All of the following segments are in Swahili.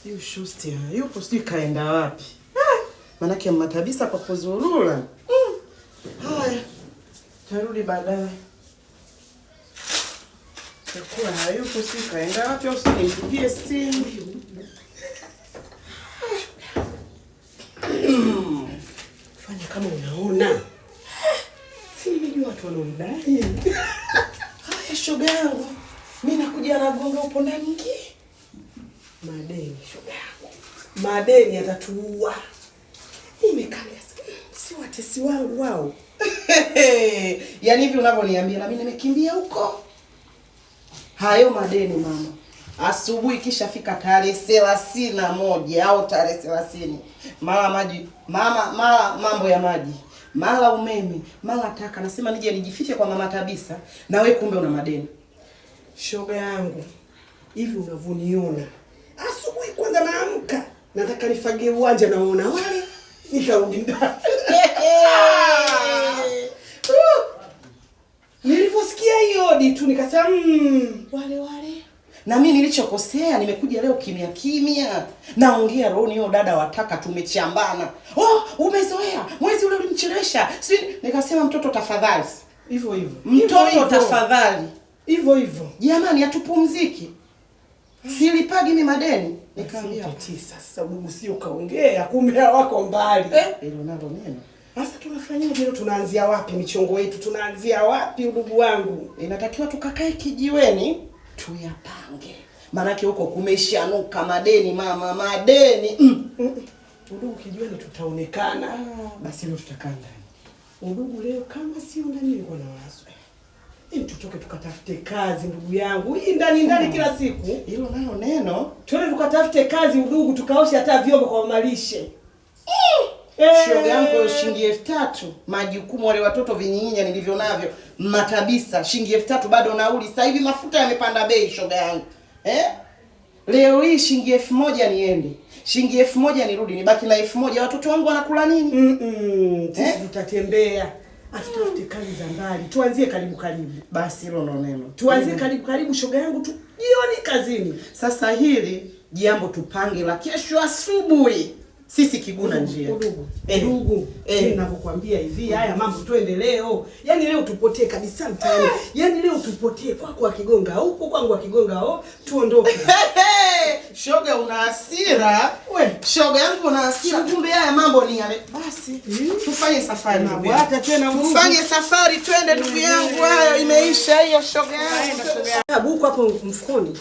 Yu Shusti yupo sijui kaenda wapi. Manake Matabisa kwa kuzurura. Haya. Tarudi baadaye. Chakula hayupo sijui kaenda wapi au nimpigie simu. Fanya kama unaona. Si nimejua watu wanaodai. Haya shoga yangu. Mimi nakuja na gonga upo ndani ngi. Madeni shoga yangu. Madeni atatuua. Nimekania si watesi wangu wao. Yaani hivi unavyoniambia na mimi nimekimbia huko. Hayo madeni mama. Asubuhi kisha fika tarehe 31 au tarehe 30. Mara maji, mara mambo ya maji. Mara umeme, mara taka. Nasema nije nijifiche kwa mama Tabisa na wewe kumbe una madeni. Shoga yangu. Hivi unavyoniona. Asubuhi kwanza naamka. Nataka nifagie uwanja naona wale. Nikarudi ndani. Niliposikia hiyo tu nikasema wale. Na mimi nilichokosea nimekuja leo kimya kimya. Naongea roho hiyo dada wataka tumechambana. Umezoea. Mwezi ule ulimchelewesha. Nikasema mtoto tafadhali. Hivyo. Mtoto tafadhali. Hivyo. Jamani atupumziki. Silipagi mimi madeni. Nikamwambia sasa ndugu sio kaongea kumbe wako mbali. Hilo nalo neno. Sasa tunafanyaje leo tunaanzia wapi michongo yetu? Tunaanzia wapi ndugu wangu? Inatakiwa tukakae kijiweni tuyapange. Manake huko kumeshanuka madeni mama madeni. Ndugu kijiweni tutaonekana. Basi leo tutakaa ndani. Ndugu leo kama sio ndani nilikuwa na wazo. Tutoke tukatafute kazi ndugu yangu. Hii ndani kila siku. Hilo nalo neno. Twende tukatafute kazi ndugu tukaoshe hata vyombo kwa mamalishe. Shoga yangu shilingi 3000. Majukumu wale watoto vinyinyinya nilivyo navyo. Matabisa shilingi 3000 bado nauli. Sasa hivi mafuta yamepanda bei shoga yangu. Leo hii shilingi 1000 niende. Shilingi 1000 nirudi nibaki na 1000 watoto wangu wanakula nini? Sisi tutatembea. Atutafute kazi za mbali. Tuanzie karibu. Basi hilo ndo neno. Tuanzie karibu shoga yangu tu. Jioni kazini. Sasa hili jambo tupange la kesho asubuhi. Sisi kiguna njia. Ndugu. Ninavyokuambia hivi haya mambo tuende leo. Yaani leo tupotee kabisa mtaani. Yaani leo tupotee kwako akigonga huko kwangu akigonga tuondoke. Shoga una hasira. Shoga yangu una hasira. Kumbe haya mambo ni yale. Basi tufanye safari. Hata tena tufanye safari twende ndugu yangu hayo imeisha hiyo shoga yangu. Buku hapo mfukoni.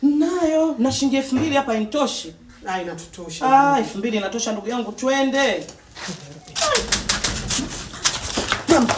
Nayo na shilingi 2000 hapa intoshi. Inatutosha. 2000 inatosha ndugu yangu twende. Mama.